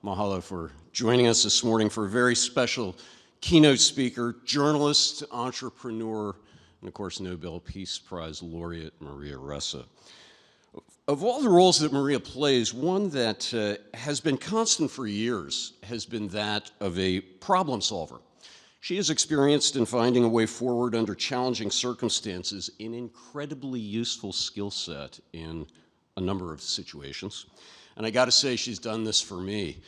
Mahalo for joining us this morning for a very special keynote speaker, journalist, entrepreneur, and of course, Nobel Peace Prize laureate Maria Ressa. Of all the roles that Maria plays, one that has been constant for years has been that of a problem solver. She is experienced in finding a way forward under challenging circumstances, an incredibly useful skill set in a number of situations. And I gotta say, she's done this for me.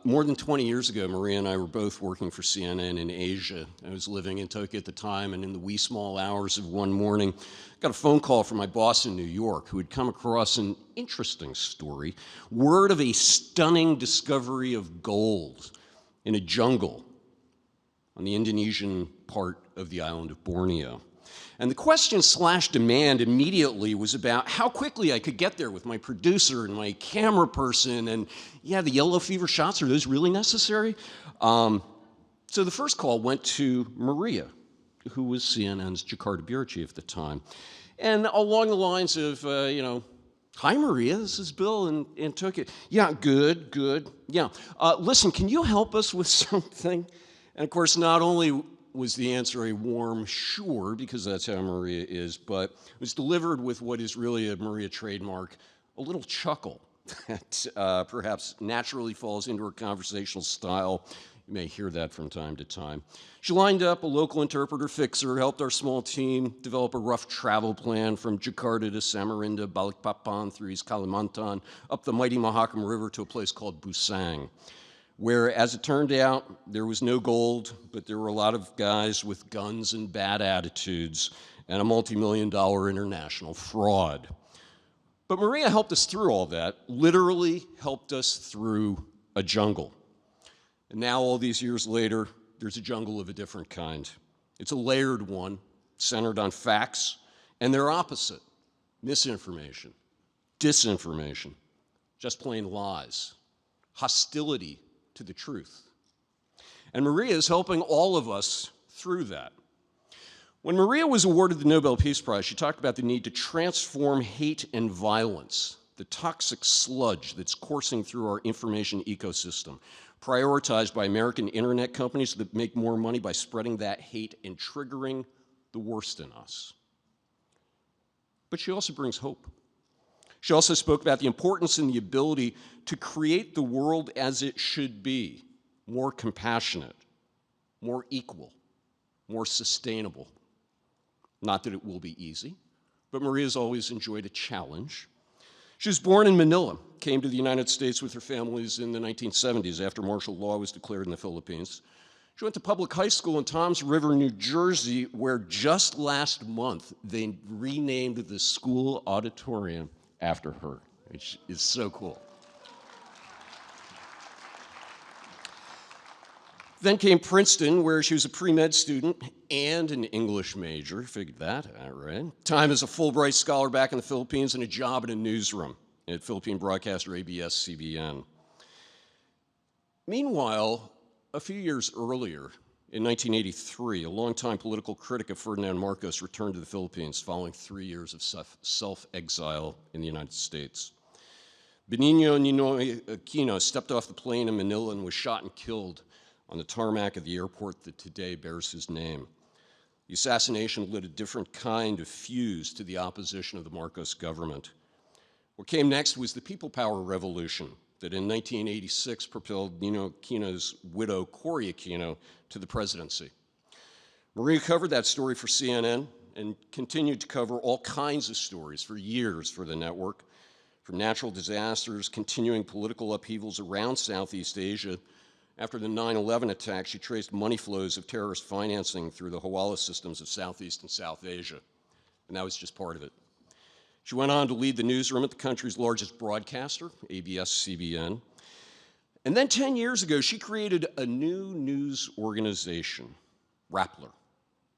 More than 20 years ago, Maria and I were both working for CNN in Asia. I was living in Tokyo at the time, and in the wee small hours of one morning, got a phone call from my boss in New York who had come across an interesting story, word of a stunning discovery of gold in a jungle on the Indonesian part of the island of Borneo. And the question/demand immediately was about how quickly I could get there with my producer and my camera person, and yeah, the yellow fever shots, are those really necessary? So the first call went to Maria, who was CNN's Jakarta bureau chief at the time. And along the lines of, hi Maria, this is Bill in Tokyo. Yeah, good, yeah. Listen, can you help us with something? And of course, not only was the answer a warm sure, because that's how Maria is, but it was delivered with what is really a Maria trademark, a little chuckle that perhaps naturally falls into her conversational style. You may hear that from time to time. She lined up a local interpreter fixer, helped our small team develop a rough travel plan from Jakarta to Samarinda, Balikpapan, through East Kalimantan, up the mighty Mahakam River to a place called Busang, where, as it turned out, there was no gold, but there were a lot of guys with guns and bad attitudes and a multi-million-dollar international fraud. But Maria helped us through all that, literally helped us through a jungle. And now, all these years later, there's a jungle of a different kind. It's a layered one, centered on facts, and their opposite: misinformation, disinformation, just plain lies, hostility to the truth. And Maria is helping all of us through that. When Maria was awarded the Nobel Peace Prize, she talked about the need to transform hate and violence, the toxic sludge that's coursing through our information ecosystem, prioritized by American internet companies that make more money by spreading that hate and triggering the worst in us. But she also brings hope. She also spoke about the importance and the ability to create the world as it should be, more compassionate, more equal, more sustainable. Not that it will be easy, but Maria's always enjoyed a challenge. She was born in Manila, came to the United States with her families in the 1970s after martial law was declared in the Philippines. She went to public high school in Toms River, New Jersey, where just last month they renamed the school auditorium after her, which is so cool. Then came Princeton, where she was a pre-med student and an English major. Figured that out, right? Time as a Fulbright scholar back in the Philippines and a job in a newsroom at Philippine broadcaster ABS-CBN. Meanwhile, a few years earlier, in 1983, a longtime political critic of Ferdinand Marcos returned to the Philippines following 3 years of self-exile in the United States. Benigno Ninoy Aquino stepped off the plane in Manila and was shot and killed on the tarmac of the airport that today bears his name. The assassination lit a different kind of fuse to the opposition of the Marcos government. What came next was the People Power Revolution that in 1986 propelled Ninoy Aquino's widow, Cory Aquino, to the presidency. Maria covered that story for CNN and continued to cover all kinds of stories for years for the network, from natural disasters, continuing political upheavals around Southeast Asia. After the 9/11 attack, she traced money flows of terrorist financing through the Hawaiʻi systems of Southeast and South Asia, and that was just part of it. She went on to lead the newsroom at the country's largest broadcaster, ABS-CBN. And then 10 years ago, she created a new news organization, Rappler.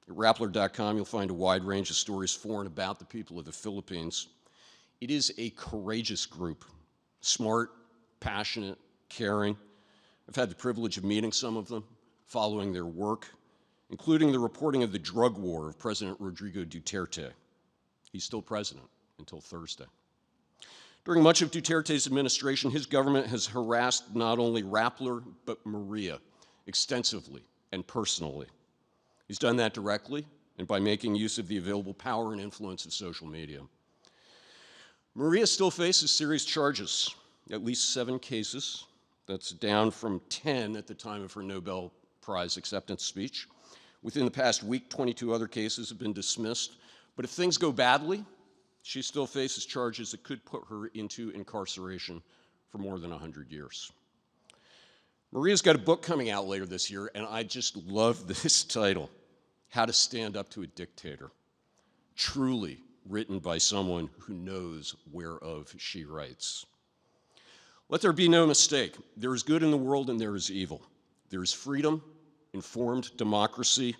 At Rappler.com, you'll find a wide range of stories for and about the people of the Philippines. It is a courageous group, smart, passionate, caring. I've had the privilege of meeting some of them, following their work, including the reporting of the drug war of President Rodrigo Duterte. He's still president until Thursday. During much of Duterte's administration, his government has harassed not only Rappler, but Maria extensively and personally. He's done that directly and by making use of the available power and influence of social media. Maria still faces serious charges, at least 7 cases. That's down from 10 at the time of her Nobel Prize acceptance speech. Within the past week, 22 other cases have been dismissed. But if things go badly, she still faces charges that could put her into incarceration for more than 100 years. Maria's got a book coming out later this year, and I just love this title, How to Stand Up to a Dictator. Truly written by someone who knows whereof she writes. Let there be no mistake. There is good in the world and there is evil. There is freedom, informed democracy,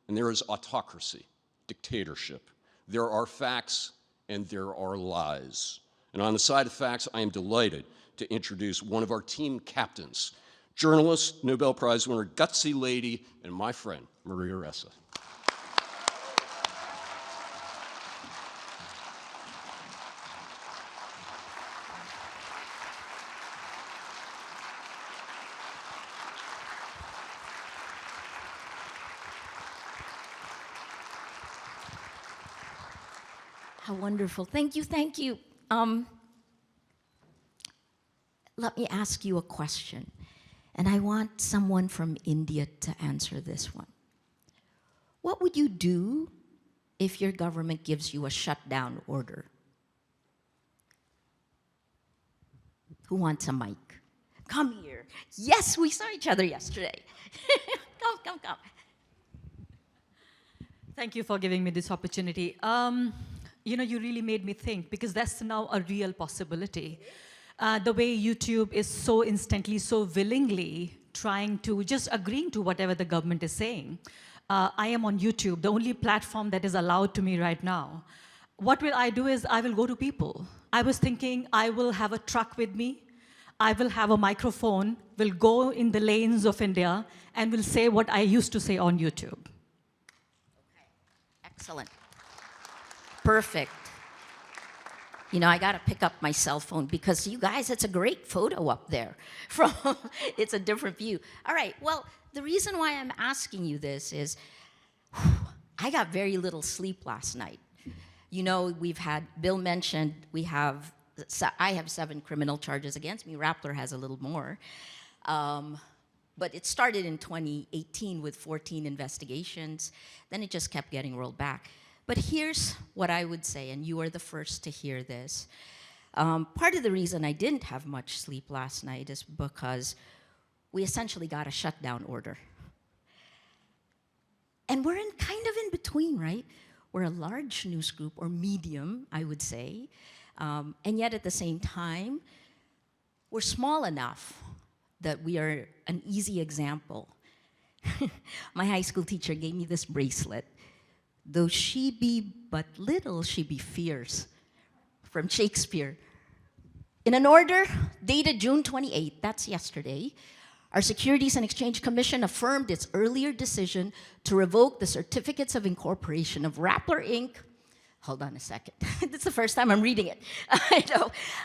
and there is autocracy, dictatorship. There are facts and there are lies. And on the side of facts, I am delighted to introduce one of our team captains, journalist, Nobel Prize winner, gutsy lady, and my friend, Maria Ressa. How wonderful. Thank you, thank you. Let me ask you a question, and I want someone from India to answer this one. What would you do if your government gives you a shutdown order? Who wants a mic? Come here. Yes, we saw each other yesterday. Come. Thank you for giving me this opportunity. You know, you really made me think, because that's now a real possibility. The way YouTube is so instantly, so willingly trying to just agreeing to whatever the government is saying. I am on YouTube, the only platform that is allowed to me right now. What will I do is I will go to people. I was thinking I will have a truck with me. I will have a microphone, will go in the lanes of India, and will say what I used to say on YouTube. Okay, excellent. Perfect. You know, I got to pick up my cell phone because you guys, it's a great photo up there. It's a different view. All right, well, the reason why I'm asking you this is I got very little sleep last night. You know, Bill mentioned I have 7 criminal charges against me. Rappler has a little more. But it started in 2018 with 14 investigations. Then it just kept getting rolled back. But here's what I would say, and you are the first to hear this. Part of the reason I didn't have much sleep last night is because we essentially got a shutdown order. And we're kind of in between, right? We're a large news group, or medium, I would say. And yet at the same time, we're small enough that we are an easy example. My high school teacher gave me this bracelet. Though she be but little, she be fierce, from Shakespeare. In an order dated June 28, that's yesterday, our Securities and Exchange Commission affirmed its earlier decision to revoke the certificates of incorporation of Rappler Inc. Hold on a second. This is the first time I'm reading it. I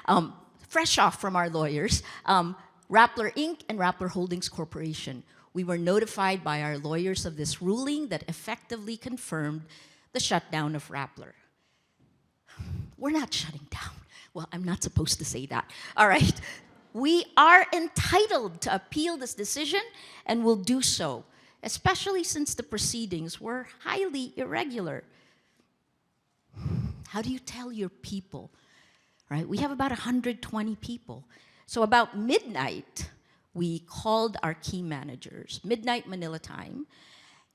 know. Fresh off from our lawyers, Rappler Inc. and Rappler Holdings Corporation. We were notified by our lawyers of this ruling that effectively confirmed the shutdown of Rappler. We're not shutting down. Well, I'm not supposed to say that. All right. We are entitled to appeal this decision and will do so, especially since the proceedings were highly irregular. How do you tell your people, right? We have about 120 people. So about midnight, we called our key managers, midnight Manila time,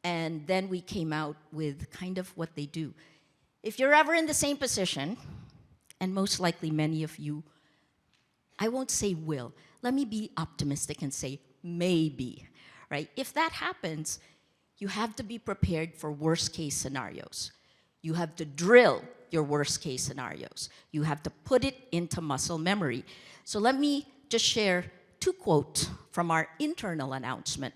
and then we came out with kind of what they do. If you're ever in the same position, and most likely many of you, I won't say will, let me be optimistic and say maybe, right? If that happens, you have to be prepared for worst case scenarios. You have to drill your worst case scenarios. You have to put it into muscle memory. So let me just share 2 quotes from our internal announcement.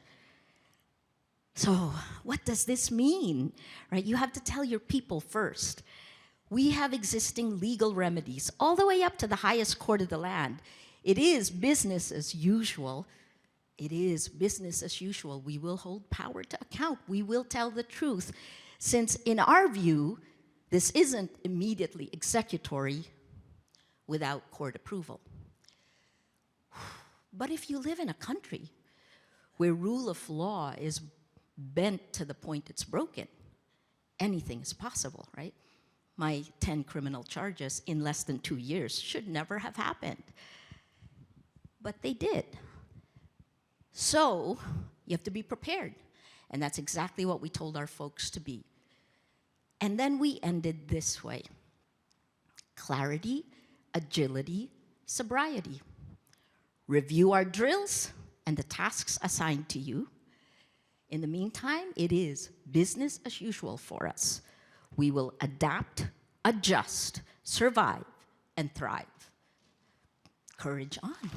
So what does this mean, right? You have to tell your people first. We have existing legal remedies all the way up to the highest court of the land. It is business as usual. It is business as usual. We will hold power to account. We will tell the truth, since in our view, this isn't immediately executory without court approval. But if you live in a country where rule of law is bent to the point it's broken, anything is possible, right? My 10 criminal charges in less than 2 years should never have happened. But they did. So you have to be prepared. And that's exactly what we told our folks to be. And then we ended this way: clarity, agility, sobriety. Review our drills and the tasks assigned to you. In the meantime, it is business as usual for us. We will adapt, adjust, survive, and thrive. Courage on.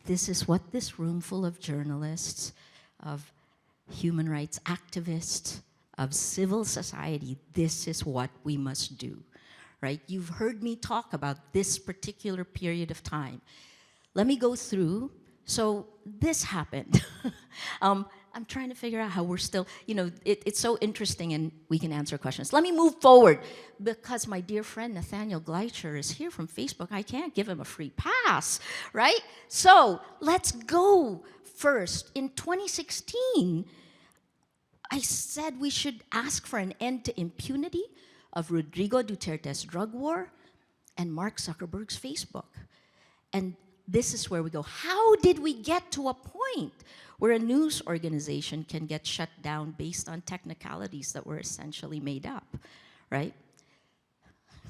This is what this room full of journalists, of human rights activists, of civil society, this is what we must do, right? You've heard me talk about this particular period of time. Let me go through. So this happened. I'm trying to figure out how we're still, it's so interesting, and we can answer questions. Let me move forward, because my dear friend Nathaniel Gleicher is here from Facebook. I can't give him a free pass, right? So let's go first. In 2016, I said we should ask for an end to impunity of Rodrigo Duterte's drug war and Mark Zuckerberg's Facebook. And this is where we go. How did we get to a point where a news organization can get shut down based on technicalities that were essentially made up, right?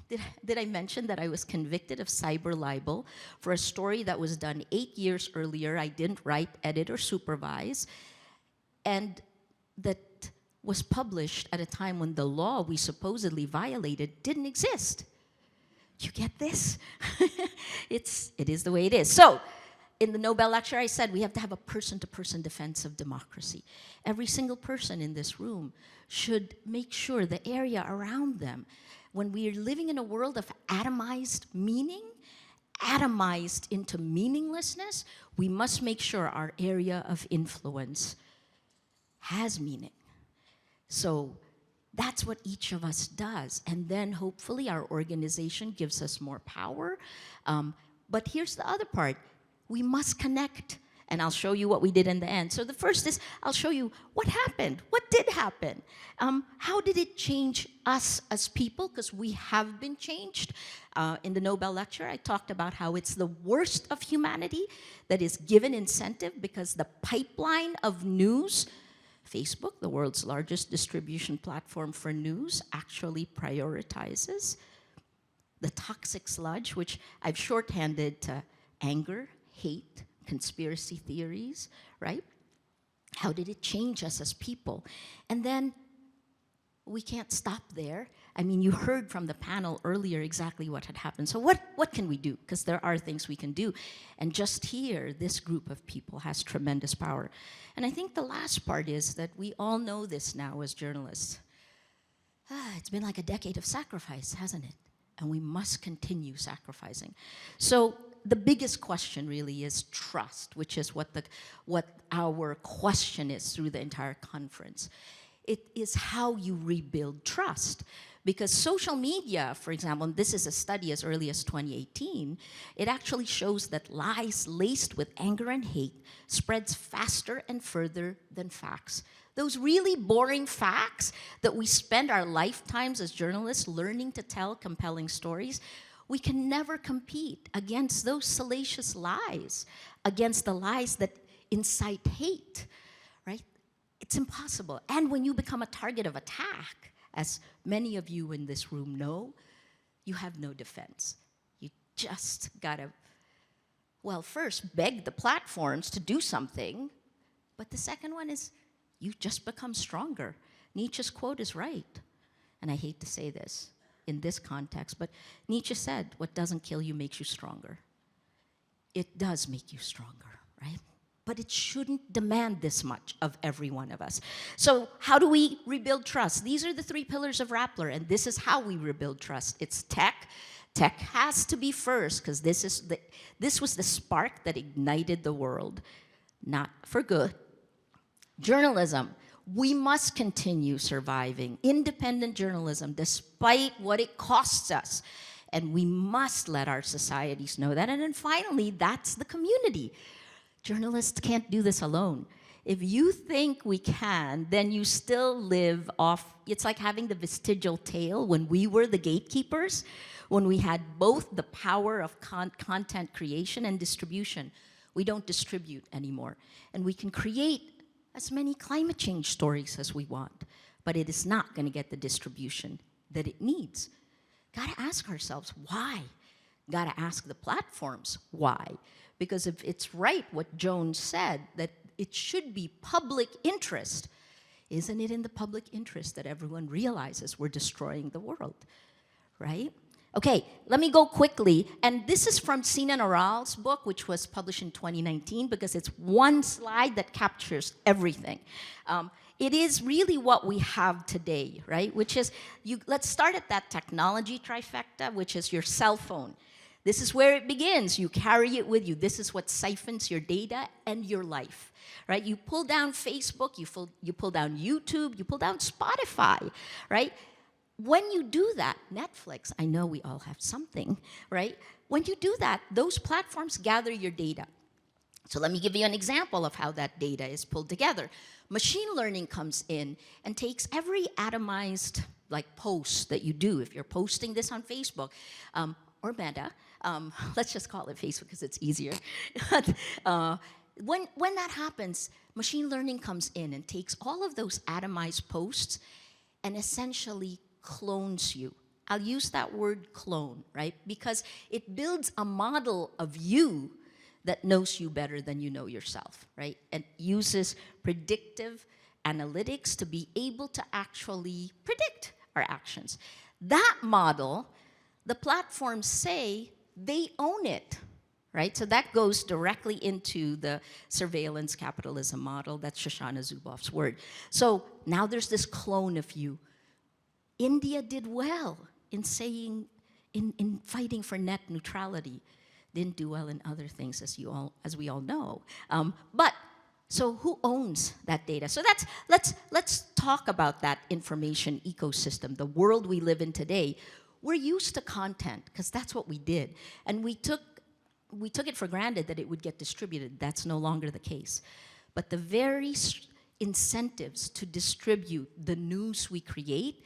Did I mention that I was convicted of cyber libel for a story that was done 8 years earlier? I didn't write, edit, or supervise, and that was published at a time when the law we supposedly violated didn't exist. You get this? It is the way it is. So, in the Nobel lecture, I said we have to have a person-to-person defense of democracy. Every single person in this room should make sure the area around them, when we are living in a world of atomized meaning, atomized into meaninglessness, we must make sure our area of influence has meaning. So that's what each of us does. And then hopefully our organization gives us more power. But here's the other part. We must connect. And I'll show you what we did in the end. So the first is, I'll show you what happened. What did happen? How did it change us as people? Because we have been changed. In the Nobel lecture, I talked about how it's the worst of humanity that is given incentive because the pipeline of news, Facebook, the world's largest distribution platform for news, actually prioritizes the toxic sludge, which I've shorthanded to anger, hate, conspiracy theories, right? How did it change us as people? And then we can't stop there. I mean, you heard from the panel earlier exactly what had happened. So what can we do? Because there are things we can do. And just here, this group of people has tremendous power. And I think the last part is that we all know this now as journalists. It's been like a decade of sacrifice, hasn't it? And we must continue sacrificing. So the biggest question really is trust, which is what our question is through the entire conference. It is how you rebuild trust. Because social media, for example, and this is a study as early as 2018, it actually shows that lies laced with anger and hate spreads faster and further than facts. Those really boring facts that we spend our lifetimes as journalists learning to tell compelling stories, we can never compete against those salacious lies, against the lies that incite hate, right? It's impossible. And when you become a target of attack, as many of you in this room know, you have no defense. You just gotta, well, first beg the platforms to do something, but the second one is you just become stronger. Nietzsche's quote is right, and I hate to say this in this context, but Nietzsche said, what doesn't kill you makes you stronger. It does make you stronger, right? but it shouldn't demand this much of every one of us. So how do we rebuild trust? These are the 3 pillars of Rappler, and this is how we rebuild trust. It's tech. Tech has to be first, because this was the spark that ignited the world, not for good. Journalism. We must continue surviving independent journalism despite what it costs us. And we must let our societies know that. And then finally, that's the community. Journalists can't do this alone. If you think we can, then you still live off, it's like having the vestigial tail when we were the gatekeepers, when we had both the power of content creation and distribution. We don't distribute anymore. And we can create as many climate change stories as we want, but it is not going to get the distribution that it needs. Got to ask ourselves, why? Got to ask the platforms, why? Because if it's right what Joan said, that it should be public interest, isn't it in the public interest that everyone realizes we're destroying the world, right? Okay, let me go quickly, and this is from Sinan Aral's book, which was published in 2019, because it's one slide that captures everything. It is really what we have today, right? Which is, let's start at that technology trifecta, which is your cell phone. This is where it begins. You carry it with you. This is what siphons your data and your life, right? You pull down Facebook, you pull down YouTube, you pull down Spotify, right? When you do that, Netflix, I know we all have something, right? When you do that, those platforms gather your data. So let me give you an example of how that data is pulled together. Machine learning comes in and takes every atomized post that you do. If you're posting this on Facebook or Meta, let's just call it Facebook because it's easier. When that happens, machine learning comes in and takes all of those atomized posts and essentially clones you. I'll use that word clone, right? Because it builds a model of you that knows you better than you know yourself, right? And uses predictive analytics to be able to actually predict our actions. That model, the platforms say they own it, right? So that goes directly into the surveillance capitalism model. That's Shoshana Zuboff's word. So now there's this clone of you. India did well in saying, in fighting for net neutrality. Didn't do well in other things, as we all know. But so who owns that data? So let's talk about that information ecosystem, the world we live in today. We're used to content because that's what we did, and we took it for granted that it would get distributed. That's no longer the case. But the very incentives to distribute the news we create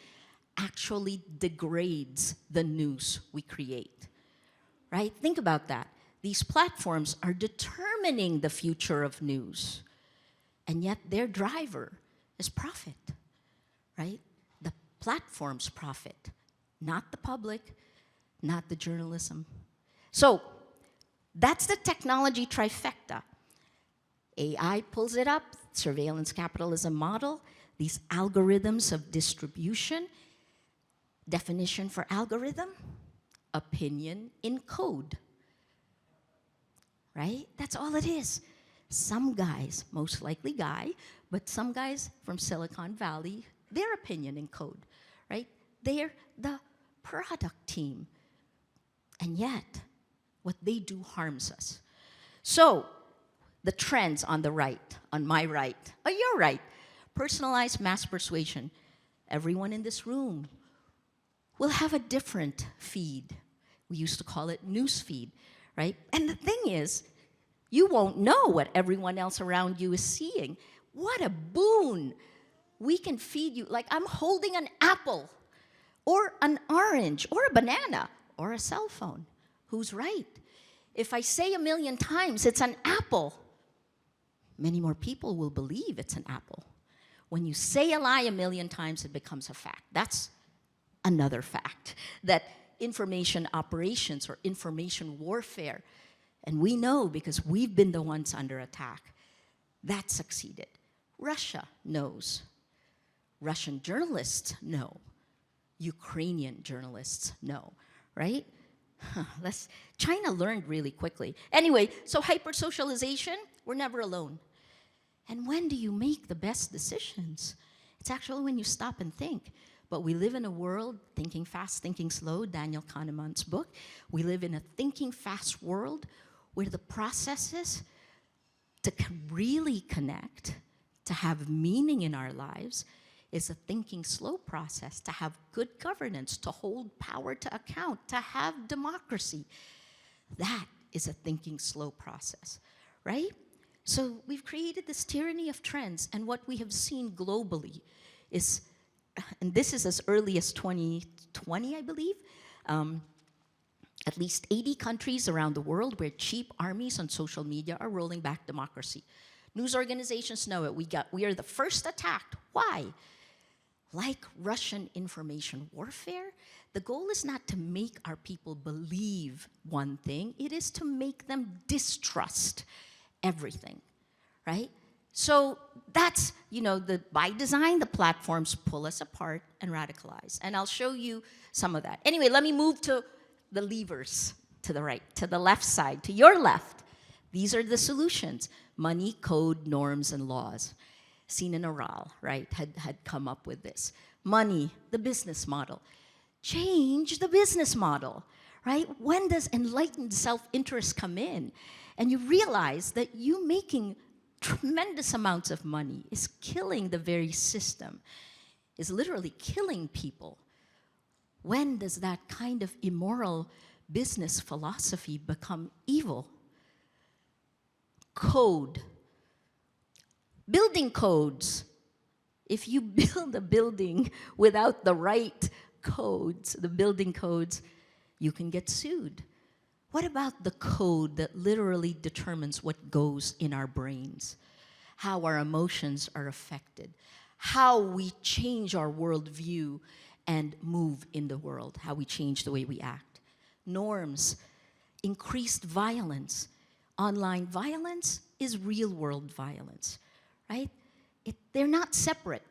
actually degrades the news we create, right? Think about that. These platforms are determining the future of news, and yet their driver is profit, right? The platforms profit, not the public, not the journalism. So that's the technology trifecta. AI pulls it up, surveillance capitalism model, these algorithms of distribution. Definition for algorithm, opinion in code, right? That's all it is. Some guys, most likely guy, but some guys from Silicon Valley, their opinion in code, right? They're the product team. And yet, what they do harms us. So, the trends on the right, on my right, your right, personalized mass persuasion. Everyone in this room will have a different feed. We used to call it news feed, right? And the thing is, you won't know what everyone else around you is seeing. What a boon. We can feed you, like I'm holding an apple, or an orange, or a banana, or a cell phone. Who's right? If I say 1,000,000 times it's an apple, many more people will believe it's an apple. When you say a lie 1,000,000 times, it becomes a fact. That's another fact, that information operations or information warfare, and we know because we've been the ones under attack, that succeeded. Russia knows. Russian journalists know. Ukrainian journalists know, right? China learned really quickly. Anyway, so hypersocialization, we're never alone. And when do you make the best decisions? It's actually when you stop and think. But we live in a world, thinking fast, thinking slow, Daniel Kahneman's book. We live in a thinking fast world where the processes to really connect, to have meaning in our lives, is a thinking slow process, to have good governance, to hold power to account, to have democracy. That is a thinking slow process, right? So we've created this tyranny of trends, and what we have seen globally is, and this is as early as 2020, I believe, at least 80 countries around the world where cheap armies on social media are rolling back democracy. News organizations know it. We are the first attacked. Why? Like Russian information warfare, the goal is not to make our people believe one thing, it is to make them distrust everything, right? So that's, by design, the platforms pull us apart and radicalize. And I'll show you some of that. Anyway, let me move to the levers to the right, to the left side, to your left. These are the solutions: money, code, norms, and laws. Sina Naral, right, had come up with this. Money, the business model. Change the business model, right? When does enlightened self-interest come in? And you realize that you making tremendous amounts of money is killing the very system, is literally killing people. When does that kind of immoral business philosophy become evil? Code. Building codes. If you build a building without the right codes, the building codes, you can get sued. What about the code that literally determines what goes in our brains, how our emotions are affected, how we change our worldview and move in the world, how we change the way we act? Norms, increased violence. Online violence is real-world violence, right? They're not separate.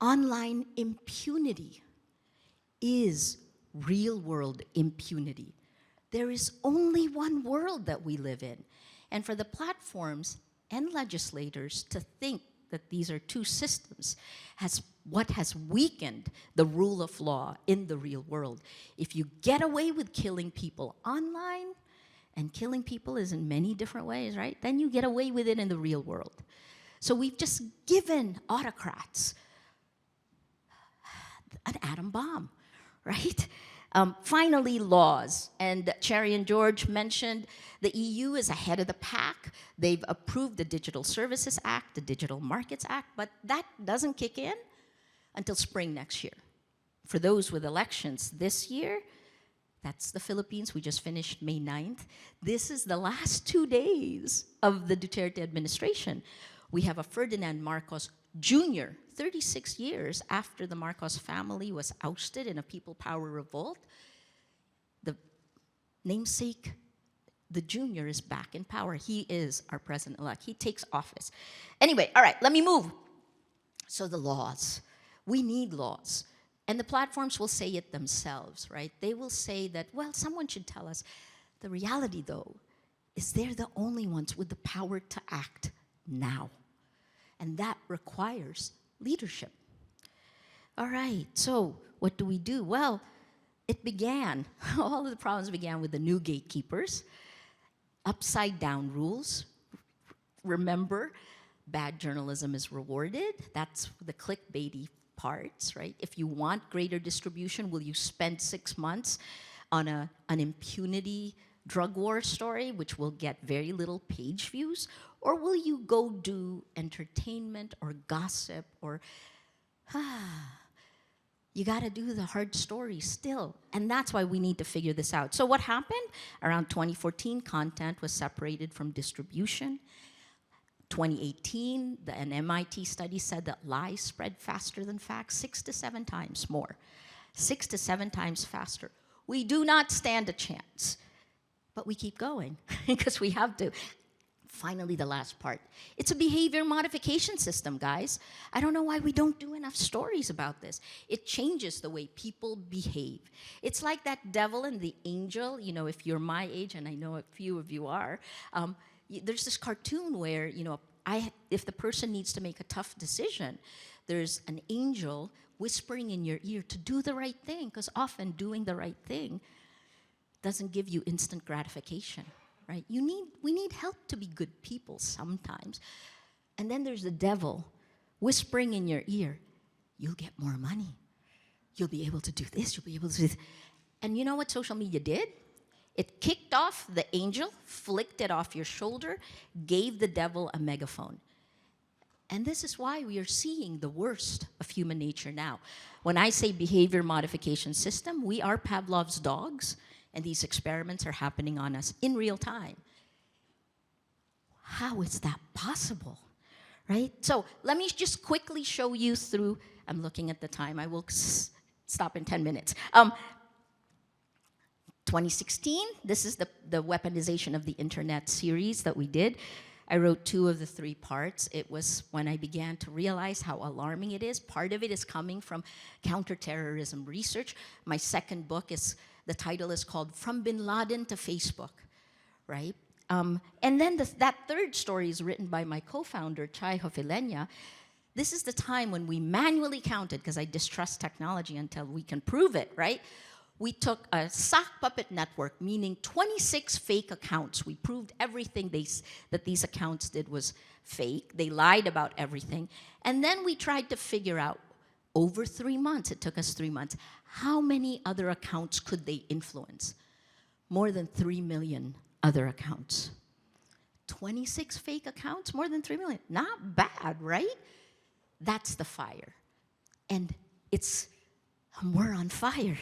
Online impunity is real-world impunity. There is only one world that we live in. And for the platforms and legislators to think that these are two systems what has weakened the rule of law in the real world. If you get away with killing people online, and killing people is in many different ways, right? Then you get away with it in the real world. So we've just given autocrats an atom bomb, right? Finally, laws. And Cherry and George mentioned the EU is ahead of the pack. They've approved the Digital Services Act, the Digital Markets Act, but that doesn't kick in until spring next year. For those with elections this year, that's the Philippines. We just finished May 9th. This is the last 2 days of the Duterte administration. We have a Ferdinand Marcos Jr., 36 years after the Marcos family was ousted in a people power revolt. The namesake, the junior, is back in power. He is our president-elect. He takes office. Anyway, all right, let me move. So the laws. We need laws. And the platforms will say it themselves, right? They will say that, well, someone should tell us. The reality, though, is they're the only ones with the power to act now. And that requires leadership. All right, so what do? Well, it began, all of the problems began with the new gatekeepers, upside-down rules. Remember, bad journalism is rewarded. That's the clickbaity parts, right? If you want greater distribution, will you spend 6 months on an impunity drug war story, which will get very little page views? Or will you go do entertainment or gossip or, you gotta do the hard stories still. And that's why we need to figure this out. So what happened? Around 2014, content was separated from distribution. 2018, an MIT study said that lies spread faster than facts, 6 to 7 times more. 6 to 7 times faster. We do not stand a chance, but we keep going because we have to. Finally, the last part. It's a behavior modification system, guys. I don't know why we don't do enough stories about this. It changes the way people behave. It's like that devil and the angel. You know, if you're my age, and I know a few of you are, there's this cartoon where, you know, if the person needs to make a tough decision, there's an angel whispering in your ear to do the right thing, because often doing the right thing doesn't give you instant gratification. Right? We need help to be good people sometimes. And then there's the devil whispering in your ear, you'll get more money. You'll be able to do this, you'll be able to do this. And you know what social media did? It kicked off the angel, flicked it off your shoulder, gave the devil a megaphone. And this is why we are seeing the worst of human nature now. When I say behavior modification system, we are Pavlov's dogs, and these experiments are happening on us in real time. How is that possible, right? So let me just quickly show you through, I'm looking at the time, I will stop in 10 minutes. 2016, this is the weaponization of the internet series that we did. I wrote 2 of the 3 parts. It was when I began to realize how alarming it is. Part of it is coming from counterterrorism research. My second book is, the title is called From Bin Laden to Facebook, right? And then that third story is written by my co-founder, Chai Hofilenya. This is the time when we manually counted, because I distrust technology until we can prove it, right? We took a sock puppet network, meaning 26 fake accounts. We proved everything that these accounts did was fake. They lied about everything. And then we tried to figure out, over 3 months, it took us 3 months, how many other accounts could they influence? More than 3 million other accounts. 26 fake accounts, more than 3 million. Not bad, right? That's the fire. And we're on fire.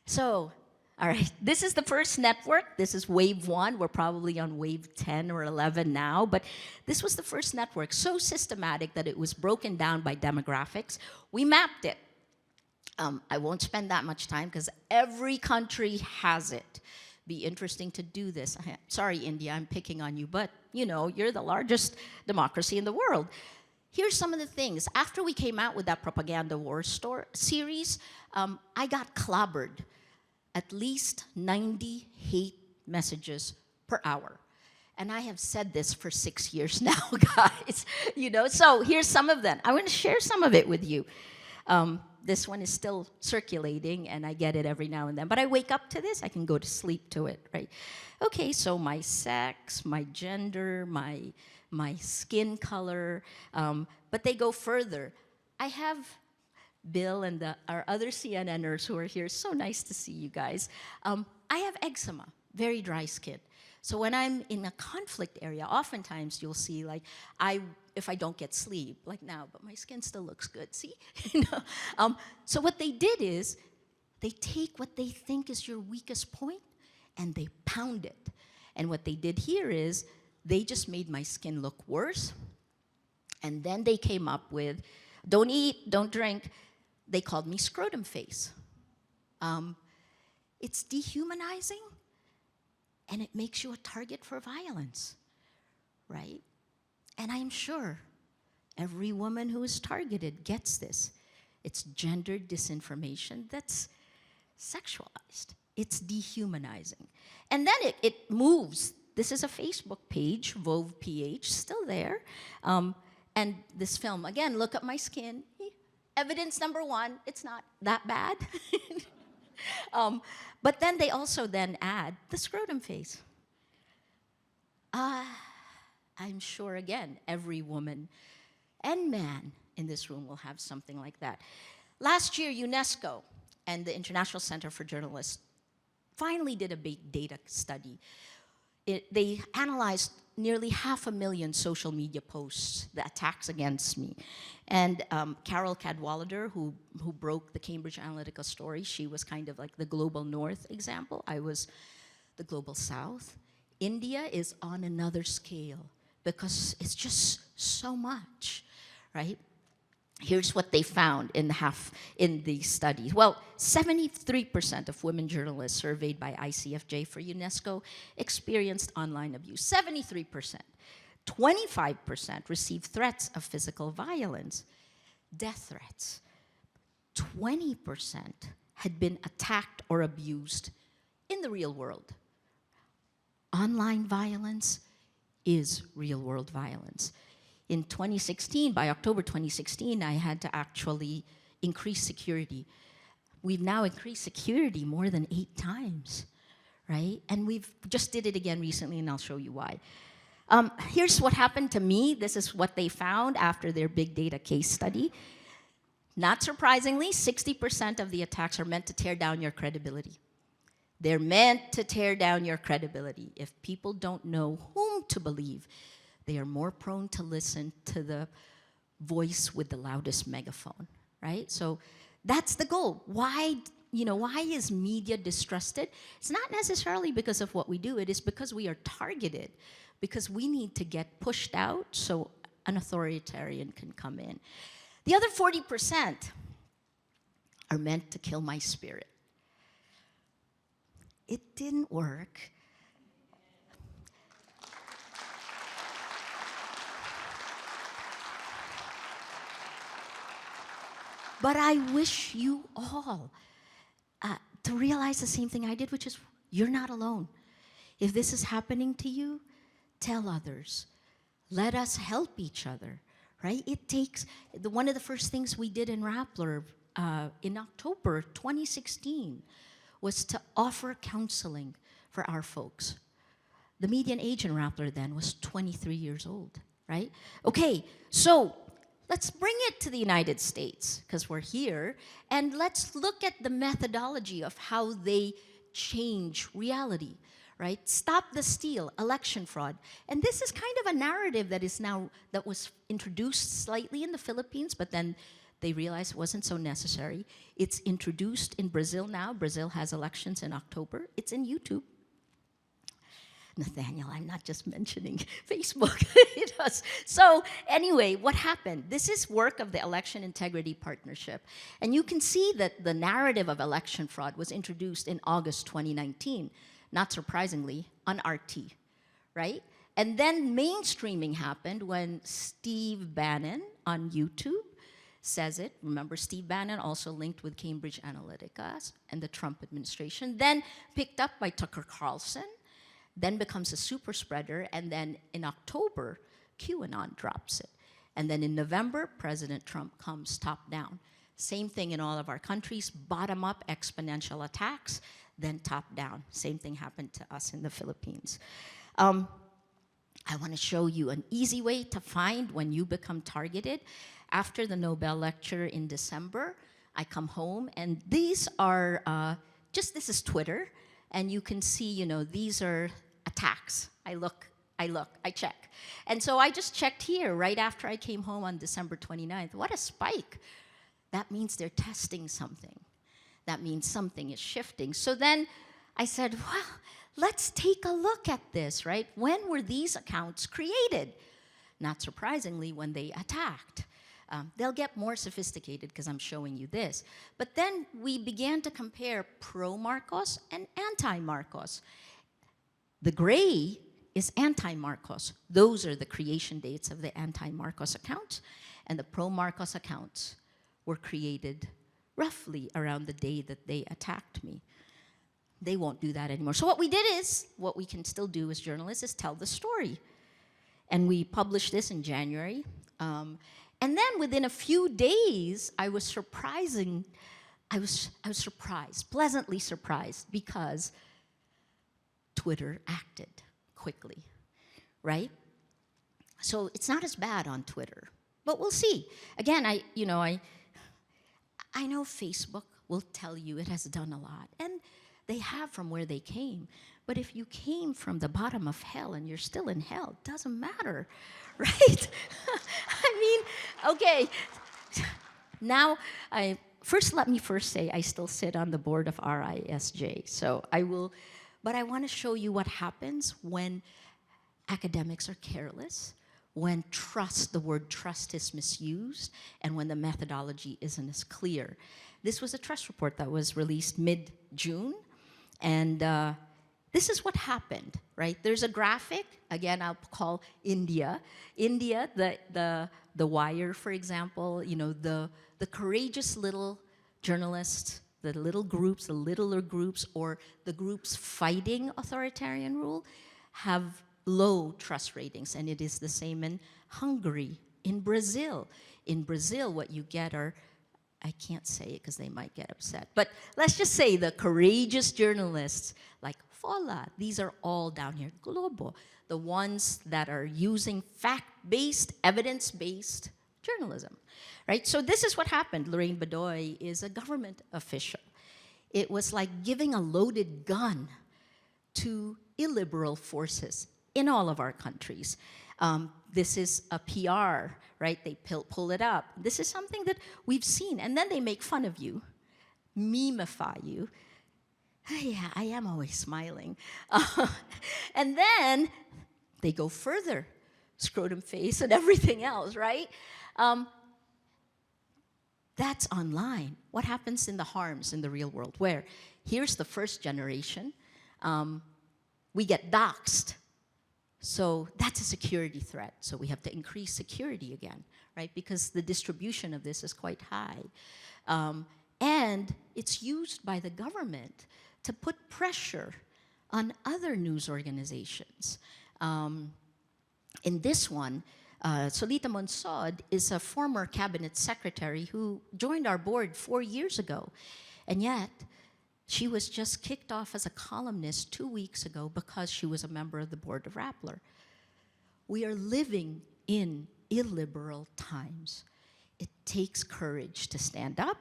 So, all right, this is the first network. This is wave 1. We're probably on wave 10 or 11 now, but this was the first network, so systematic that it was broken down by demographics. We mapped it. I won't spend that much time because every country has it. Be interesting to do this. Sorry, India, I'm picking on you, but you know, you're the largest democracy in the world. Here's some of the things. After we came out with that propaganda war series, I got clobbered. At least 90 hate messages per hour. And I have said this for 6 years now, guys. You know, so here's some of them. I want to share some of it with you. This one is still circulating, and I get it every now and then. But I wake up to this, I can go to sleep to it, right? Okay, so my sex, my gender, my skin color, but they go further. I have Bill and our other CNNers who are here, so nice to see you guys. I have eczema, very dry skin. So when I'm in a conflict area, oftentimes you'll see, like, if I don't get sleep, like now, but my skin still looks good, see? You know? So what they did is, they take what they think is your weakest point, and they pound it. And what they did here is, they just made my skin look worse, and then they came up with, don't eat, don't drink. They called me scrotum face. It's dehumanizing, and it makes you a target for violence, right? And I'm sure every woman who is targeted gets this. It's gendered disinformation that's sexualized. It's dehumanizing. And then it moves. This is a Facebook page, Vove PH, still there. And this film, again, look at my skin. Evidence number 1, it's not that bad. But then they also then add the scrotum face. I'm sure, again, every woman and man in this room will have something like that. Last year, UNESCO and the International Center for Journalists finally did a big data study. They analyzed nearly 500,000 social media posts, the attacks against me. And Carol Cadwallader, who broke the Cambridge Analytica story, she was kind of like the global north example. I was the global south. India is on another scale because it's just so much, right? Here's what they found in the study. Well, 73% of women journalists surveyed by ICFJ for UNESCO experienced online abuse. 73%. 25% received threats of physical violence, death threats. 20% had been attacked or abused in the real world. Online violence is real-world violence. In 2016, by October 2016, I had to actually increase security. We've now increased security more than 8 times, right? And we've just did it again recently, and I'll show you why. Here's what happened to me. This is what they found after their big data case study. Not surprisingly, 60% of the attacks are meant to tear down your credibility. They're meant to tear down your credibility. If people don't know whom to believe, they are more prone to listen to the voice with the loudest megaphone, right? So that's the goal. Why is media distrusted? It's not necessarily because of what we do. It is because we are targeted, because we need to get pushed out so an authoritarian can come in. The other 40% are meant to kill my spirit. It didn't work. But I wish you all to realize the same thing I did, which is you're not alone. If this is happening to you, tell others. Let us help each other, right? It takes, one of the first things we did in Rappler in October 2016 was to offer counseling for our folks. The median age in Rappler then was 23 years old, right? Okay, so let's bring it to the United States, because we're here, and let's look at the methodology of how they change reality, right? Stop the steal, election fraud. And this is kind of a narrative that was introduced slightly in the Philippines, but then they realized it wasn't so necessary. It's introduced in Brazil now. Brazil has elections in October. It's in YouTube. Nathaniel, I'm not just mentioning Facebook. It does. So anyway, what happened? This is work of the Election Integrity Partnership. And you can see that the narrative of election fraud was introduced in August 2019, not surprisingly, on RT, right? And then mainstreaming happened when Steve Bannon on YouTube says it. Remember, Steve Bannon also linked with Cambridge Analytica and the Trump administration, then picked up by Tucker Carlson, then becomes a super spreader, and then in October, QAnon drops it. And then in November, President Trump comes top down. Same thing in all of our countries, bottom up exponential attacks, then top down. Same thing happened to us in the Philippines. I want to show you an easy way to find when you become targeted. After the Nobel lecture in December, I come home, and these are, this is Twitter, and you can see, these are attacks. I look, I check. And so I just checked here right after I came home on December 29th. What a spike. That means they're testing something. That means something is shifting. So then I said, well, let's take a look at this, right? When were these accounts created? Not surprisingly, when they attacked. They'll get more sophisticated because I'm showing you this. But then we began to compare pro-Marcos and anti-Marcos. The gray is anti-Marcos. Those are the creation dates of the anti-Marcos accounts, and the pro-Marcos accounts were created roughly around the day that they attacked me. They won't do that anymore. So what we did is, what we can still do as journalists is tell the story. And we published this in January. And then within a few days, I was surprised, pleasantly surprised, because Twitter acted quickly, right? So it's not as bad on Twitter, but we'll see. Again, I know Facebook will tell you it has done a lot, and they have from where they came. But if you came from the bottom of hell and you're still in hell, it doesn't matter, right? Okay. Now, let me first say I still sit on the board of RISJ. So but I want to show you what happens when academics are careless, when the word trust is misused, and when the methodology isn't as clear. This was a trust report that was released mid-June, and this is what happened, right? There's a graphic, again, I'll call India. India, the Wire, for example, you know, the courageous little journalists, the little groups, the littler groups, or the groups fighting authoritarian rule have low trust ratings, and it is the same in Hungary, in Brazil. In Brazil, what you get are, I can't say it because they might get upset, but let's just say the courageous journalists like Fola, these are all down here, Globo, the ones that are using fact-based, evidence-based journalism, right? So this is what happened. Lorraine Bedoy is a government official. It was like giving a loaded gun to illiberal forces in all of our countries. This is a PR, right? They pull it up. This is something that we've seen. And then they make fun of you, memify you. Yeah, I am always smiling. And then they go further, scrotum face and everything else, right? That's online. What happens in the harms in the real world? Where here's the first generation. We get doxxed. So that's a security threat. So we have to increase security again, right? Because the distribution of this is quite high. And it's used by the government to put pressure on other news organizations. In this one, Solita Monsod is a former cabinet secretary who joined our board 4 years ago. And yet, she was just kicked off as a columnist 2 weeks ago because she was a member of the board of Rappler. We are living in illiberal times. It takes courage to stand up,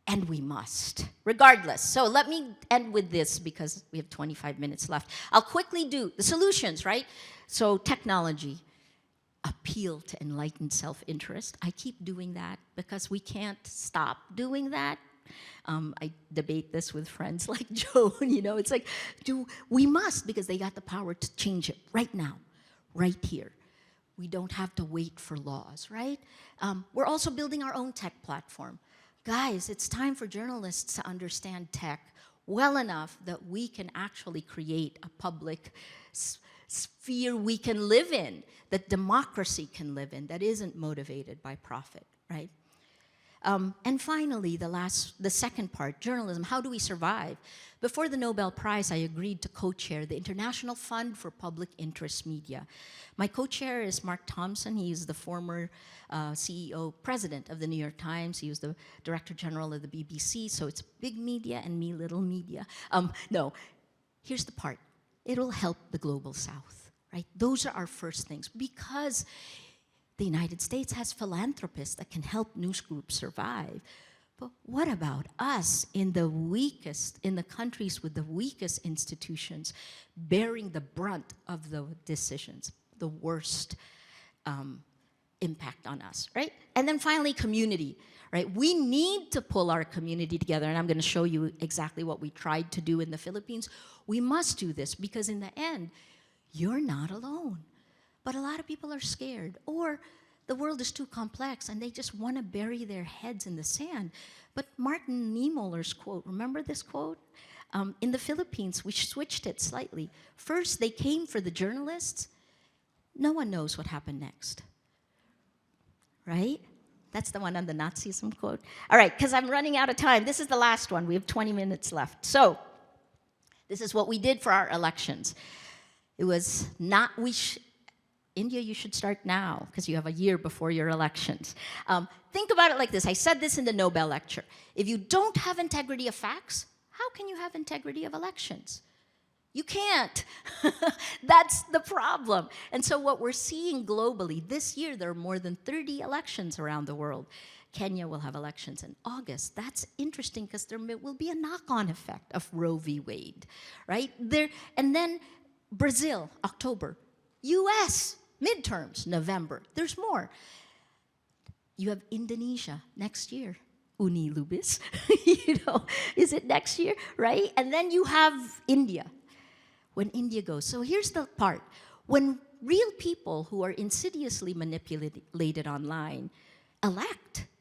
and we must, regardless. So let me end with this because we have 25 minutes left. I'll quickly do the solutions, right? So technology, appeal to enlightened self-interest. I keep doing that because we can't stop doing that. I debate this with friends like Joe, you know, it's like, we must, because they got the power to change it right now, right here. We don't have to wait for laws, right? We're also building our own tech platform. Guys, it's time for journalists to understand tech well enough that we can actually create a public sphere we can live in, that democracy can live in, that isn't motivated by profit, right? And finally, the second part, journalism, how do we survive? Before the Nobel Prize, I agreed to co-chair the International Fund for Public Interest Media. My co-chair is Mark Thompson. He is the former CEO, president of the New York Times. He was the director general of the BBC, so it's big media and me, little media. No, here's the part. It'll help the global south, right? Those are our first things, because the United States has philanthropists that can help news groups survive. But what about us in the weakest, in the countries with the weakest institutions, bearing the brunt of the decisions, the worst impact on us, right? And then finally, community, right? We need to pull our community together, and I'm going to show you exactly what we tried to do in the Philippines. We must do this, because in the end, you're not alone. But a lot of people are scared, or the world is too complex and they just want to bury their heads in the sand. But Martin Niemöller's quote, remember this quote? In the Philippines, we switched it slightly. First, they came for the journalists. No one knows what happened next, right? That's the one on the Nazism quote. All right, because I'm running out of time. This is the last one. We have 20 minutes left. So this is what we did for our elections. It was not, India, you should start now, because you have a year before your elections. Think about it like this. I said this in the Nobel lecture. If you don't have integrity of facts, how can you have integrity of elections? You can't. That's the problem. And so what we're seeing globally, this year there are more than 30 elections around the world. Kenya will have elections in August. That's interesting, because there will be a knock-on effect of Roe v. Wade, right? And then Brazil, October. US, midterms, November. There's more. You have Indonesia next year. Uni Lubis, you know, is it next year, right? And then you have India, when India goes. So here's the part. When real people who are insidiously manipulated online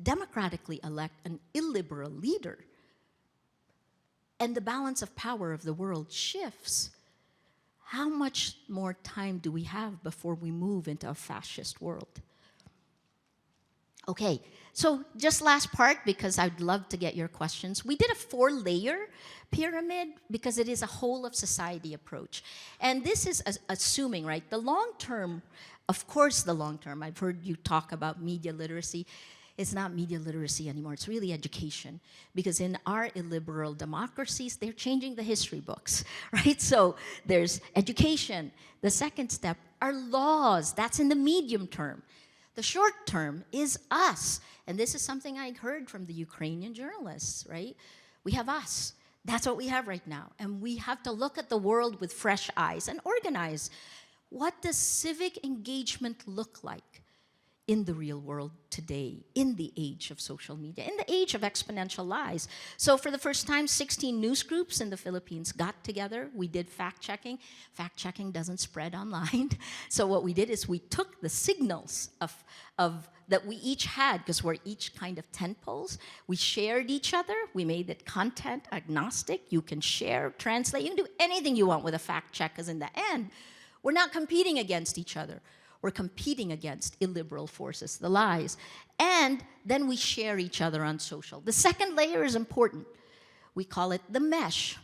democratically elect an illiberal leader, and the balance of power of the world shifts, how much more time do we have before we move into a fascist world? Okay, so just last part, because I'd love to get your questions. We did a 4-layer pyramid because it is a whole of society approach. And this is assuming, right, the long term, of course the long term, I've heard you talk about media literacy. It's not media literacy anymore, it's really education. Because in our illiberal democracies, they're changing the history books, right? So there's education. The second step are laws, that's in the medium term. The short term is us. And this is something I heard from the Ukrainian journalists, right? We have us. That's what we have right now. And we have to look at the world with fresh eyes and organize. What does civic engagement look like in the real world today, in the age of social media, in the age of exponential lies? So for the first time, 16 news groups in the Philippines got together. We did fact-checking. Fact-checking doesn't spread online. So what we did is we took the signals of that we each had, because we're each kind of tentpoles. We shared each other. We made it content agnostic. You can share, translate. You can do anything you want with a fact check, because in the end, we're not competing against each other. We're competing against illiberal forces, the lies. And then we share each other on social. The second layer is important. We call it the mesh.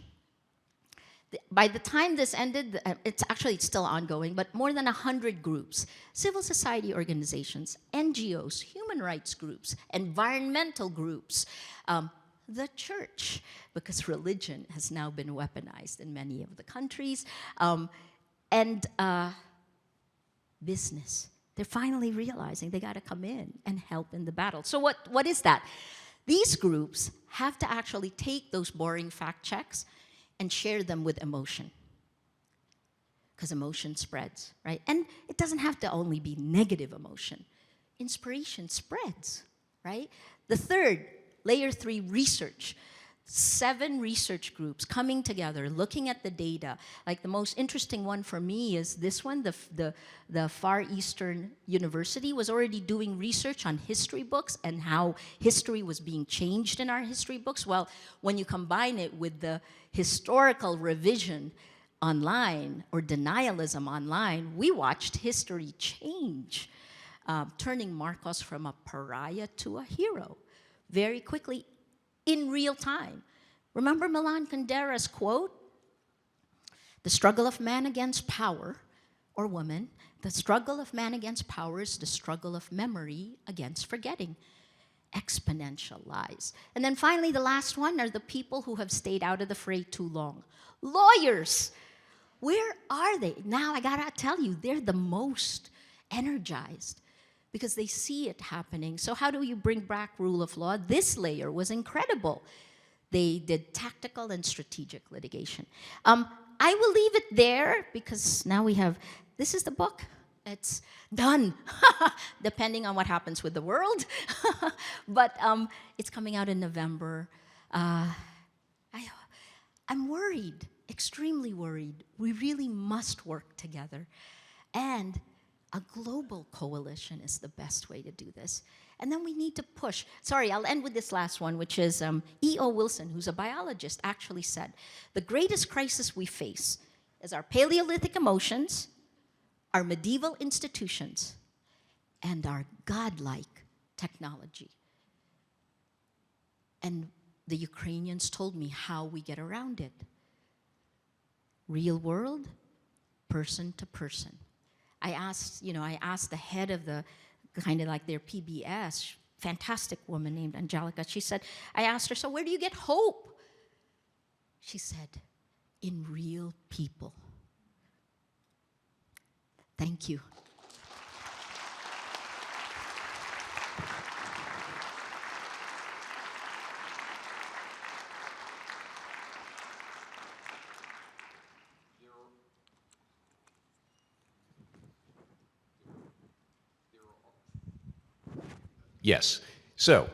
By the time this ended, it's still ongoing, but more than 100 groups, civil society organizations, NGOs, human rights groups, environmental groups, the church, because religion has now been weaponized in many of the countries, and business. They're finally realizing they got to come in and help in the battle. So what is that? These groups have to actually take those boring fact checks and share them with emotion, because emotion spreads, right? And it doesn't have to only be negative emotion. Inspiration spreads, right? The third, layer 3, research. 7 research groups coming together, looking at the data. Like the most interesting one for me is this one, the Far Eastern University was already doing research on history books and how history was being changed in our history books. Well, when you combine it with the historical revision online or denialism online, we watched history change, turning Marcos from a pariah to a hero very quickly, in real time. Remember Milan Kundera's quote? The struggle of man against power, or woman, the struggle of man against power is the struggle of memory against forgetting. Exponential lies. And then finally, the last one are the people who have stayed out of the fray too long. Lawyers, where are they? Now I gotta tell you, they're the most energized, because they see it happening. So how do you bring back rule of law? This layer was incredible. They did tactical and strategic litigation. I will leave it there, because now we have, this is the book. It's done, depending on what happens with the world. But it's coming out in November. I'm worried, extremely worried. We really must work together. And a global coalition is the best way to do this. And then we need to push. Sorry, I'll end with this last one, which is E.O. Wilson, who's a biologist, actually said, the greatest crisis we face is our Paleolithic emotions, our medieval institutions, and our godlike technology. And the Ukrainians told me how we get around it. Real world, person to person. I asked the head of the kind of like their PBS, fantastic woman named Angelica. She said, I asked her, so where do you get hope? She said, in real people. Thank you. Yes. So,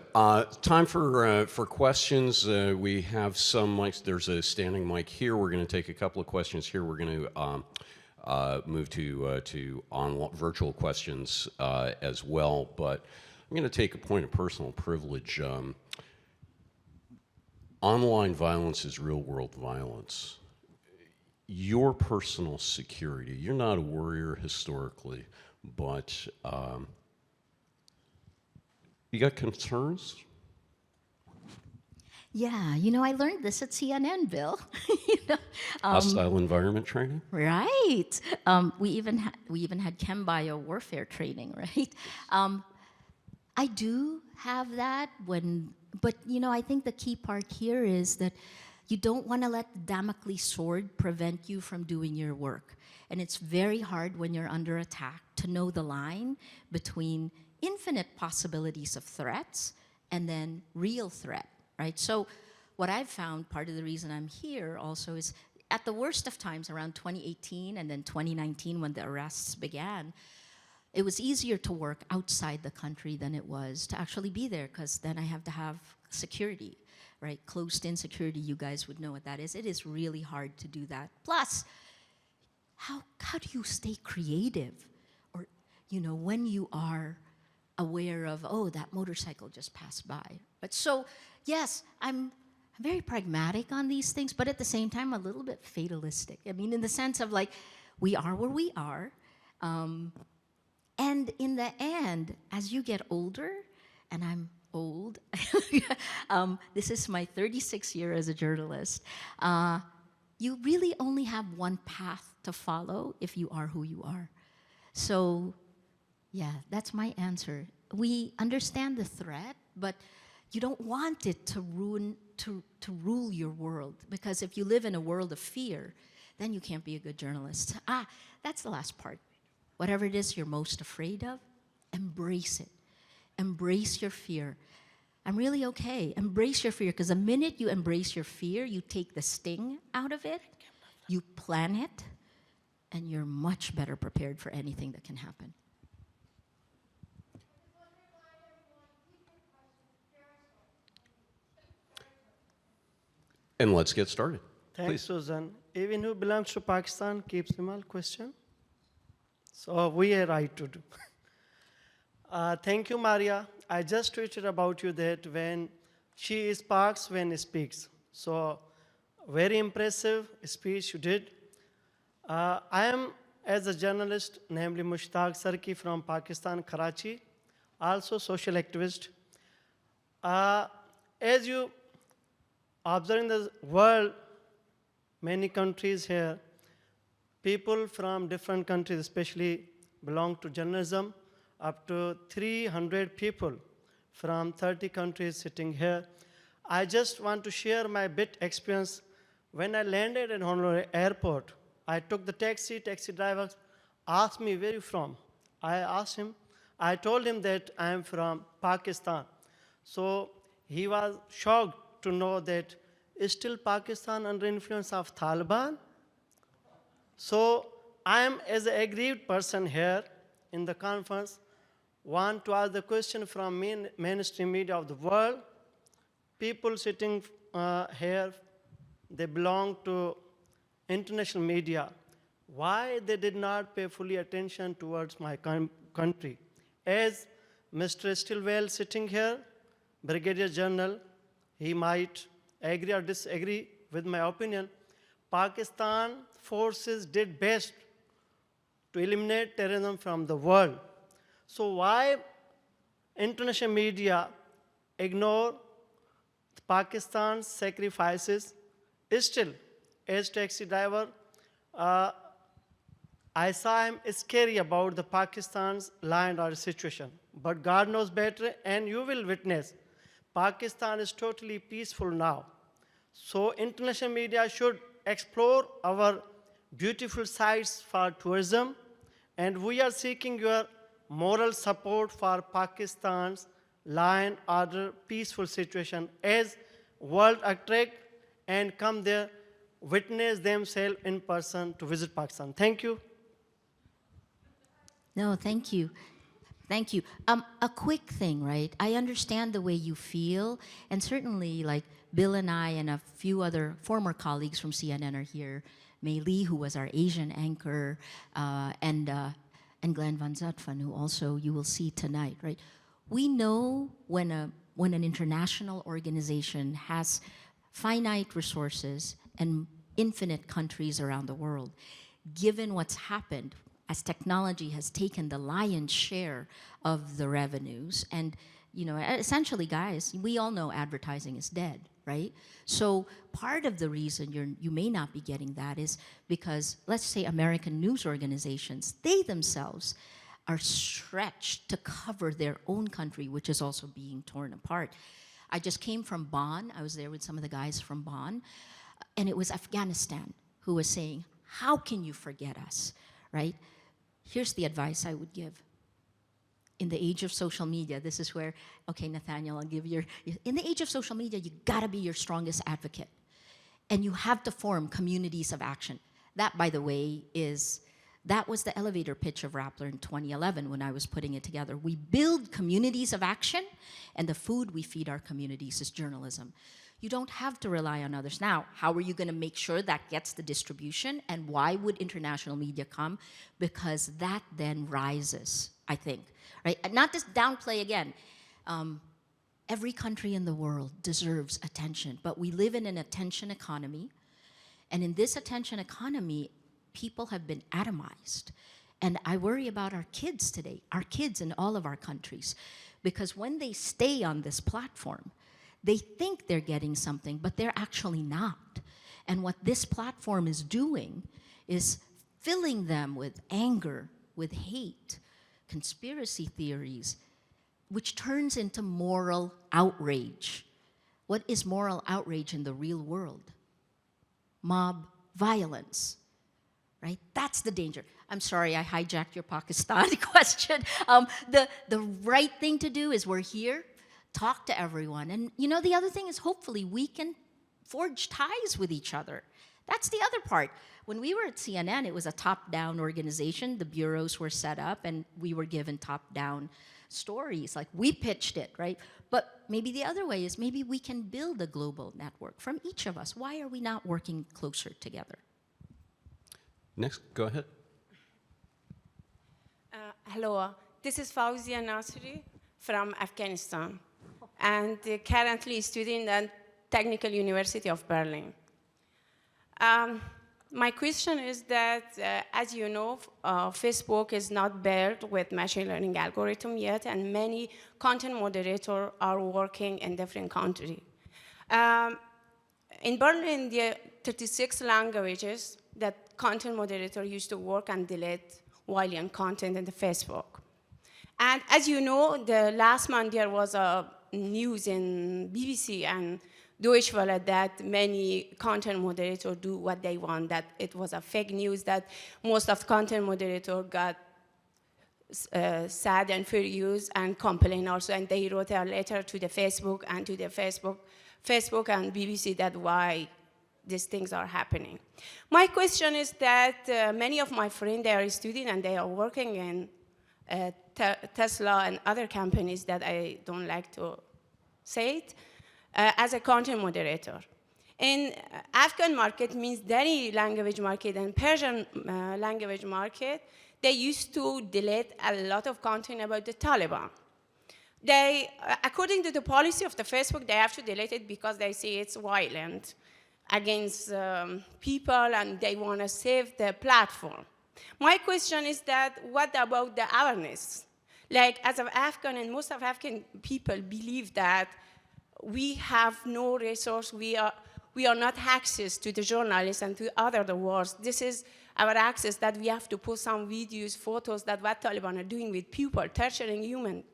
time for questions. We have some mics. There's a standing mic here. We're going to take a couple of questions here. We're going to move to virtual questions as well. But I'm going to take a point of personal privilege. Online violence is real-world violence. Your personal security, you're not a warrior historically, but you got concerns? Yeah, I learned this at CNN, Bill. Hostile environment training? Right. We even had chem bio warfare training, right? I do have that but I think the key part here is that you don't want to let the Damocles sword prevent you from doing your work. And it's very hard when you're under attack to know the line between infinite possibilities of threats and then real threat, right? So what I've found, part of the reason I'm here also is at the worst of times around 2018 and then 2019 when the arrests began, it was easier to work outside the country than it was to actually be there, because then I have to have security, right? Closed-in security, you guys would know what that is. It is really hard to do that. Plus, how do you stay creative? Or, when you are aware of, oh, that motorcycle just passed by. But so, yes, I'm very pragmatic on these things, but at the same time, a little bit fatalistic. I mean, in the sense of like, we are where we are. And in the end, as you get older, and I'm old, this is my 36th year as a journalist, you really only have one path to follow if you are who you are. So, yeah, that's my answer. We understand the threat, but you don't want it to rule your world, because if you live in a world of fear, then you can't be a good journalist. That's the last part. Whatever it is you're most afraid of, embrace it. Embrace your fear. I'm really okay. Embrace your fear, because the minute you embrace your fear, you take the sting out of it, you plan it, and you're much better prepared for anything that can happen. And let's get started. Thanks, Please. Susan. Even who belongs to Pakistan keeps small question. So we are right to do. Thank you, Maria. I just tweeted about you that when she sparks when speaks. So very impressive speech you did. I am, as a journalist, namely Mushtaq Sarki from Pakistan, Karachi, also social activist. As you observing the world, many countries here, people from different countries especially belong to journalism, up to 300 people from 30 countries sitting here. I just want to share my bit experience. When I landed at Honolulu airport, I took the taxi driver asked me, where are you from? I told him that I am from Pakistan. So he was shocked to know that is still Pakistan under influence of Taliban? So I am, as an aggrieved person here in the conference, want to ask the question from mainstream media of the world. People sitting here, they belong to international media. Why they did not pay fully attention towards my country? As Mr. Stilwell sitting here, Brigadier General, he might agree or disagree with my opinion. Pakistan forces did best to eliminate terrorism from the world. So why international media ignore Pakistan's sacrifices? Still, as taxi driver, I saw him scary about the Pakistan's law and order situation. But God knows better, and you will witness, Pakistan is totally peaceful now. So international media should explore our beautiful sites for tourism, and we are seeking your moral support for Pakistan's law and order peaceful situation as world attract and come there, witness themselves in person to visit Pakistan. Thank you. No, thank you. Thank you. A quick thing, right? I understand the way you feel, and certainly, like Bill and I and a few other former colleagues from CNN are here, Mei Lee, who was our Asian anchor, and Glenn Van Zutphen, who also you will see tonight, right? We know when an international organization has finite resources and infinite countries around the world, given what's happened as technology has taken the lion's share of the revenues, and essentially, guys, we all know advertising is dead, right? So part of the reason you may not be getting that is because, let's say, American news organizations, they themselves are stretched to cover their own country, which is also being torn apart. I just came from Bonn. I was there with some of the guys from Bonn, and it was Afghanistan who was saying, how can you forget us, right? Here's the advice I would give. In the age of social media, this is where, okay, Nathaniel, I'll give in the age of social media, you gotta be your strongest advocate. And you have to form communities of action. That, by the way, that was the elevator pitch of Rappler in 2011 when I was putting it together. We build communities of action, and the food we feed our communities is journalism. You don't have to rely on others. Now, how are you going to make sure that gets the distribution? And why would international media come? Because that then rises, I think. Right? And not just downplay again. Every country in the world deserves attention, but we live in an attention economy. And in this attention economy, people have been atomized. And I worry about our kids today, our kids in all of our countries. Because when they stay on this platform, they think they're getting something, but they're actually not. And what this platform is doing is filling them with anger, with hate, conspiracy theories, which turns into moral outrage. What is moral outrage in the real world? Mob violence, right? That's the danger. I'm sorry, I hijacked your Pakistan question. The right thing to do is we're here, talk to everyone. And the other thing is hopefully we can forge ties with each other. That's the other part. When we were at CNN, it was a top-down organization. The bureaus were set up, and we were given top-down stories. Like, we pitched it, right? But maybe the other way is maybe we can build a global network from each of us. Why are we not working closer together? Next, go ahead. Hello, this is Fauzia Nasri from Afghanistan, and currently studying at Technical University of Berlin. My question is that, as you know, Facebook is not built with machine learning algorithm yet, and many content moderators are working in different countries. In Berlin, there are 36 languages that content moderator used to work and delete violent content in the Facebook. And as you know, the last month there was a news in BBC and Deutsche Welle that many content moderators do what they want, that it was a fake news, that most of the content moderators got sad and furious and complained also, and they wrote a letter to the Facebook and to the Facebook and BBC that why these things are happening. My question is that many of my friends, they are students and they are working in Tesla and other companies that I don't like to say it, as a content moderator. In Afghan market means Dari language market and Persian language market, they used to delete a lot of content about the Taliban. They, according to the policy of the Facebook, they have to delete it because they see it's violent against people and they want to save the platform. My question is that, what about the awareness? Like, as an Afghan, and most of Afghan people believe that we have no resource, we are not access to the journalists and to other the world. This is our access that we have to post some videos, photos that what Taliban are doing with people, torturing humans.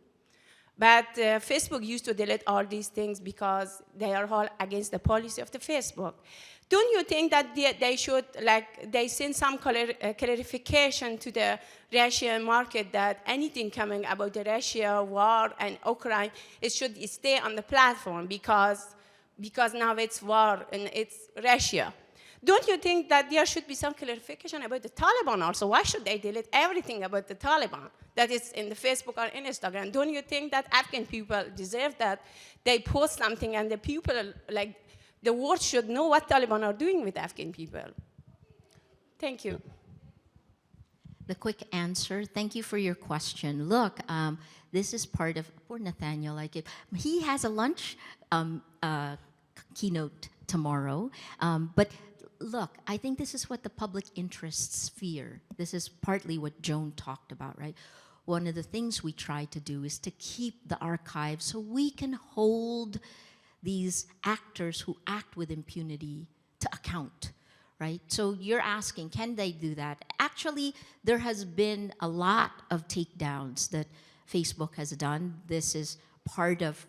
But Facebook used to delete all these things because they are all against the policy of the Facebook. Don't you think that they should, like, they send some clarification to the Russian market that anything coming about the Russia war and Ukraine, it should stay on the platform because now it's war and it's Russia. Don't you think that there should be some clarification about the Taliban also? Why should they delete everything about the Taliban that is in the Facebook or Instagram? Don't you think that Afghan people deserve that they post something and the people, like, the world should know what Taliban are doing with Afghan people? Thank you. The quick answer, thank you for your question. Look, this is part of, poor Nathaniel, he has a lunch keynote tomorrow. But look, I think this is what the public interest sphere, this is partly what Joan talked about, right? One of the things we try to do is to keep the archive so we can hold these actors who act with impunity to account. Right? So you're asking, can they do that? Actually, there has been a lot of takedowns that Facebook has done. This is part of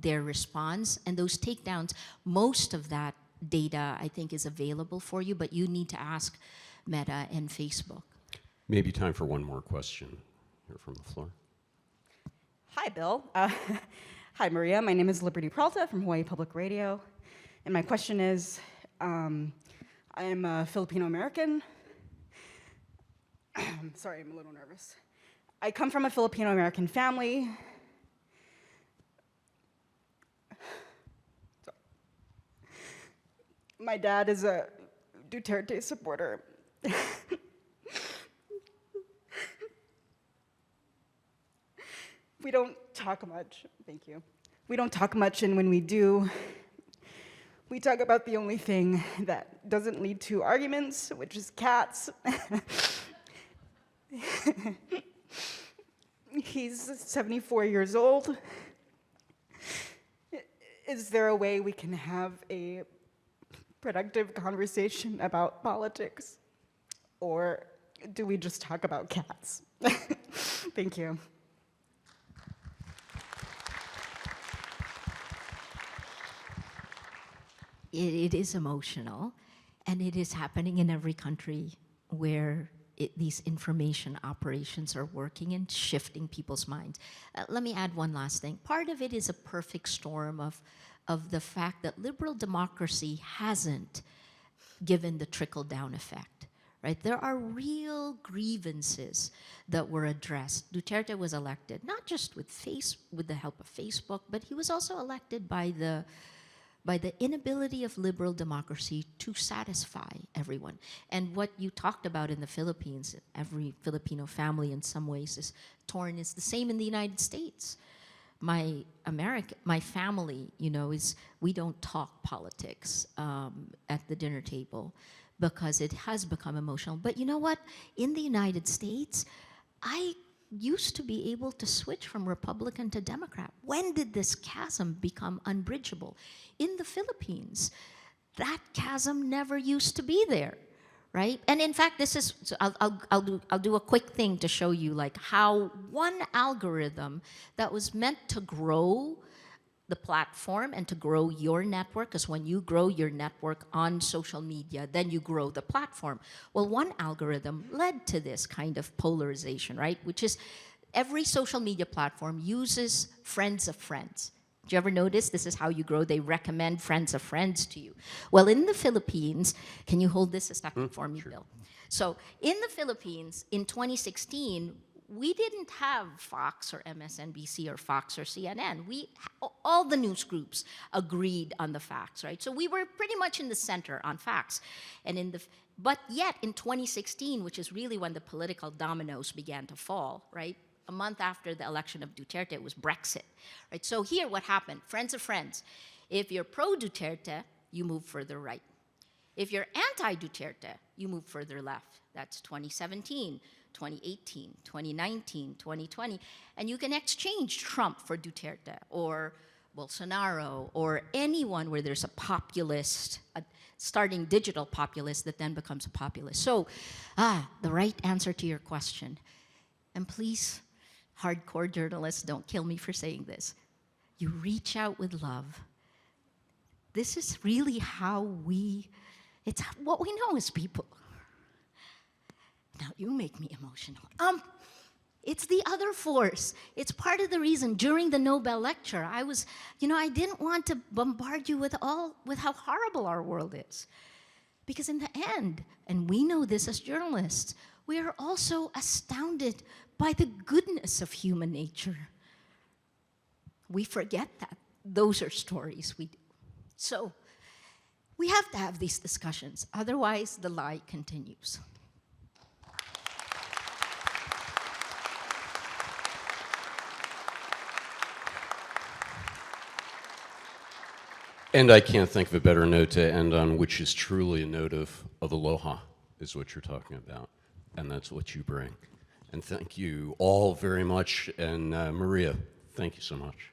their response. And those takedowns, most of that data, I think, is available for you, but you need to ask Meta and Facebook. Maybe time for one more question here from the floor. Hi, Bill. Hi, Maria. My name is Liberty Peralta from Hawaii Public Radio. And my question is, I am a Filipino American. Sorry, I'm a little nervous. I come from a Filipino American family. My dad is a Duterte supporter. We don't talk much, thank you. We don't talk much, and when we do, we talk about the only thing that doesn't lead to arguments, which is cats. He's 74 years old. Is there a way we can have a productive conversation about politics? Or do we just talk about cats? Thank you. It is emotional, and it is happening in every country where these information operations are working and shifting people's minds. Let me add one last thing. Part of it is a perfect storm of the fact that liberal democracy hasn't given the trickle-down effect. Right? There are real grievances that were addressed. Duterte was elected, not just with the help of Facebook, but he was also elected by the inability of liberal democracy to satisfy everyone. And what you talked about in the Philippines, every Filipino family in some ways is torn, is the same in the United States. My family, we don't talk politics at the dinner table because it has become emotional. But you know what? In the United States, I used to be able to switch from Republican to Democrat. When did this chasm become unbridgeable? In the Philippines, that chasm never used to be there, right? And in fact, this is, so I'll do a quick thing to show you like how one algorithm that was meant to grow the platform and to grow your network, because when you grow your network on social media, then you grow the platform. Well, one algorithm led to this kind of polarization, right? Which is every social media platform uses friends of friends. Do you ever notice this is how you grow? They recommend friends of friends to you. Well, in the Philippines, can you hold this a second for me, sure. Bill? So in the Philippines, in 2016, we didn't have Fox or MSNBC or Fox or CNN. All the news groups agreed on the facts, right? So we were pretty much in the center on facts. But yet in 2016, which is really when the political dominoes began to fall, right? A month after the election of Duterte, it was Brexit, right? So here what happened, friends of friends. If you're pro-Duterte, you move further right. If you're anti-Duterte, you move further left. That's 2017. 2018, 2019, 2020, and you can exchange Trump for Duterte or Bolsonaro or anyone where there's a populist, a starting digital populist that then becomes a populist. So, the right answer to your question, and please, hardcore journalists, don't kill me for saying this. You reach out with love. This is really how it's what we know as people. Now, you make me emotional. It's the other force. It's part of the reason during the Nobel lecture, I didn't want to bombard you with how horrible our world is. Because in the end, and we know this as journalists, we are also astounded by the goodness of human nature. We forget that. Those are stories we do. So, We have to have these discussions, otherwise the lie continues. And I can't think of a better note to end on, which is truly a note of aloha, is what you're talking about. And that's what you bring. And thank you all very much. And Maria, thank you so much.